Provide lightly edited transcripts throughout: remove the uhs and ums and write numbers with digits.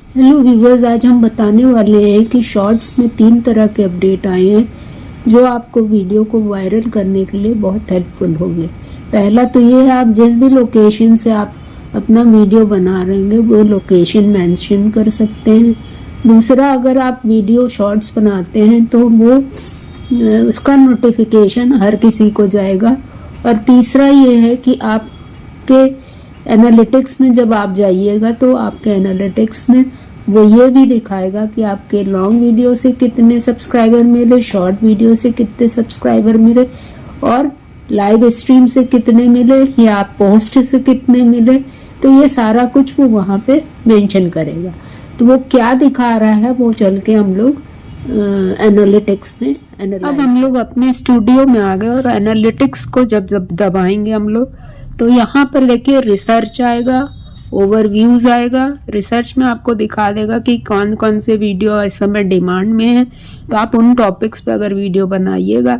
Hello viewers, आज हम बताने वाले हैं कि शॉर्ट्स में 3 तरह के अपडेट आए हैं जो आपको वीडियो को वायरल करने के लिए बहुत हेल्पफुल होंगे। पहला तो ये है, आप जिस भी लोकेशन से आप अपना वीडियो बना रहे हैं वो लोकेशन मेंशन कर सकते हैं। दूसरा, अगर आप वीडियो शॉर्ट्स बनाते हैं तो वो उसका नोटिफिकेशन हर किसी को जाएगा। और तीसरा ये है कि आपके एनालिटिक्स में जब आप जाइएगा तो आपके एनालिटिक्स में वो ये भी दिखाएगा कि आपके लॉन्ग वीडियो से कितने सब्सक्राइबर मिले, शॉर्ट वीडियो से कितने सब्सक्राइबर मिले और लाइव स्ट्रीम से कितने मिले या आप पोस्ट से कितने मिले। तो ये सारा कुछ वो वहाँ पे मेंशन करेगा। तो वो क्या दिखा रहा है वो चल के हम लोग एनालिटिक्स में अब हम लोग अपने स्टूडियो में आ गए और एनालिटिक्स को जब दबाएंगे हम लोग तो यहाँ पर देखिए रिसर्च आएगा, ओवरव्यूज आएगा। रिसर्च में आपको दिखा देगा कि कौन कौन से वीडियो इस समय डिमांड में है, तो आप उन टॉपिक्स पे अगर वीडियो बनाइएगा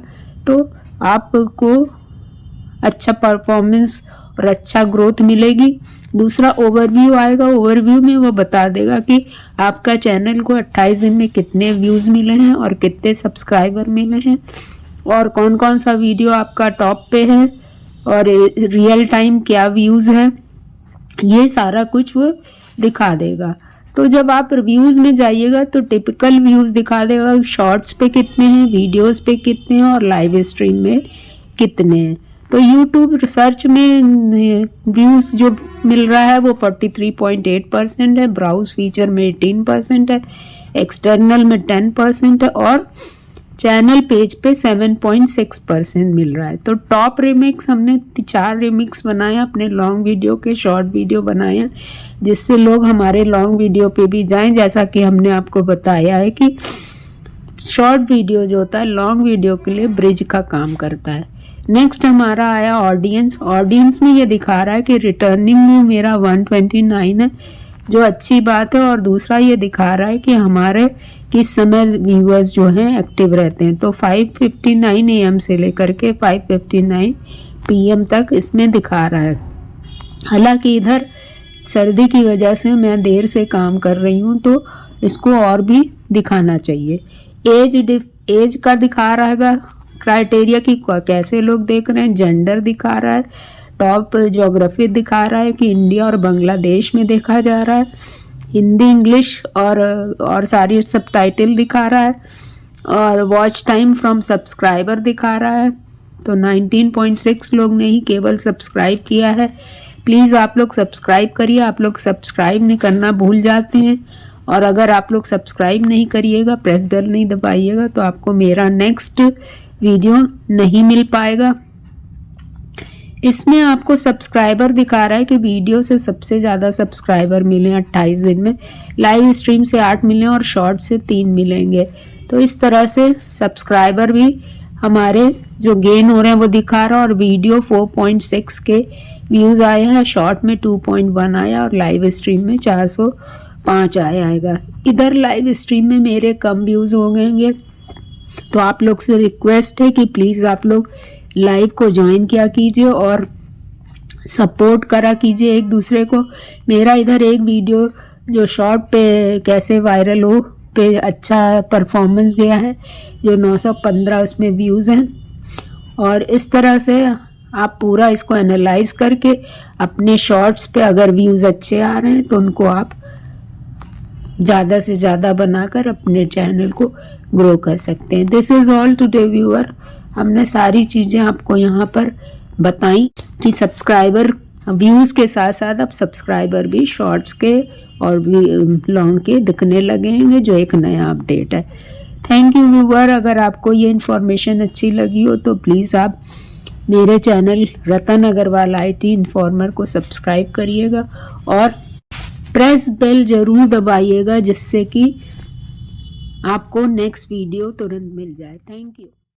तो आपको अच्छा परफॉर्मेंस और अच्छा ग्रोथ मिलेगी। दूसरा ओवरव्यू आएगा, ओवरव्यू में वो बता देगा कि आपका चैनल को 28 दिन में कितने व्यूज़ मिले हैं और कितने सब्सक्राइबर मिले हैं और कौन कौन सा वीडियो आपका टॉप पे है और रियल टाइम क्या व्यूज़ है, ये सारा कुछ वो दिखा देगा। तो जब आप रिव्यूज़ में जाइएगा तो टिपिकल व्यूज़ दिखा देगा, शॉर्ट्स पे कितने हैं, वीडियोस पे कितने हैं और लाइव स्ट्रीम में कितने हैं। तो यूट्यूब रिसर्च में व्यूज़ जो मिल रहा है वो 43.8% है, ब्राउज फीचर में 18% है, एक्सटर्नल में 10% है और चैनल पेज पे 7.6% मिल रहा है। तो टॉप रिमिक्स हमने 4 रिमिक्स बनाए हैं अपने लॉन्ग वीडियो के, शॉर्ट वीडियो बनाए हैं जिससे लोग हमारे लॉन्ग वीडियो पे भी जाएं। जैसा कि हमने आपको बताया है कि शॉर्ट वीडियो जो होता है लॉन्ग वीडियो के लिए ब्रिज का काम करता है। नेक्स्ट हमारा आया ऑडियंस। ऑडियंस में ये दिखा रहा है कि रिटर्निंग में मेरा 129 है, जो अच्छी बात है। और दूसरा ये दिखा रहा है कि हमारे किस समय व्यूअर्स जो हैं एक्टिव रहते हैं। तो 5:59 AM से लेकर के 5:59 PM तक इसमें दिखा रहा है। हालांकि इधर सर्दी की वजह से मैं देर से काम कर रही हूँ तो इसको और भी दिखाना चाहिए। एज का दिखा रहेगा क्राइटेरिया की कैसे लोग देख रहे हैं, जेंडर दिखा रहा है, टॉप ज्योग्राफी दिखा रहा है कि इंडिया और बांग्लादेश में देखा जा रहा है, हिंदी इंग्लिश और सारी सबटाइटल दिखा रहा है और वॉच टाइम फ्रॉम सब्सक्राइबर दिखा रहा है। तो 19.6 लोग ने ही केवल सब्सक्राइब किया है। प्लीज़ आप लोग सब्सक्राइब करिए, आप लोग सब्सक्राइब नहीं करना भूल जाते हैं और अगर आप लोग सब्सक्राइब नहीं करिएगा, प्रेस बेल नहीं दबाइएगा तो आपको मेरा नेक्स्ट वीडियो नहीं मिल पाएगा। इसमें आपको सब्सक्राइबर दिखा रहा है कि वीडियो से सबसे ज़्यादा सब्सक्राइबर मिले 28 दिन में, लाइव स्ट्रीम से 8 मिले और शॉर्ट से 3 मिलेंगे। तो इस तरह से सब्सक्राइबर भी हमारे जो गेन हो रहे हैं वो दिखा रहा है। और वीडियो 4.6 के व्यूज़ आए हैं, शॉर्ट में 2.1 आया और लाइव स्ट्रीम में 405 आएगा। इधर लाइव स्ट्रीम में मेरे कम व्यूज़ हो गएंगे, तो आप लोग से रिक्वेस्ट है कि प्लीज़ आप लोग लाइव को ज्वाइन किया कीजिए और सपोर्ट करा कीजिए एक दूसरे को। मेरा इधर एक वीडियो जो शॉर्ट पे कैसे वायरल हो पे अच्छा परफॉर्मेंस गया है, जो 915 उसमें व्यूज़ हैं। और इस तरह से आप पूरा इसको एनालाइज करके अपने शॉर्ट्स पे अगर व्यूज़ अच्छे आ रहे हैं तो उनको आप ज़्यादा से ज़्यादा बनाकर अपने चैनल को ग्रो कर सकते हैं। This is all today viewer. हमने सारी चीज़ें आपको यहाँ पर बताई कि सब्सक्राइबर व्यूज़ के साथ साथ अब सब्सक्राइबर भी शॉर्ट्स के और भी लॉन्ग के दिखने लगेंगे, जो एक नया अपडेट है। Thank you viewer. अगर आपको ये इन्फॉर्मेशन अच्छी लगी हो तो प्लीज़ आप मेरे channel Ratan Agarwal IT informer को सब्सक्राइब करिएगा और प्रेस बेल ज़रूर दबाइएगा जिससे कि आपको नेक्स्ट वीडियो तुरंत मिल जाए। Thank you.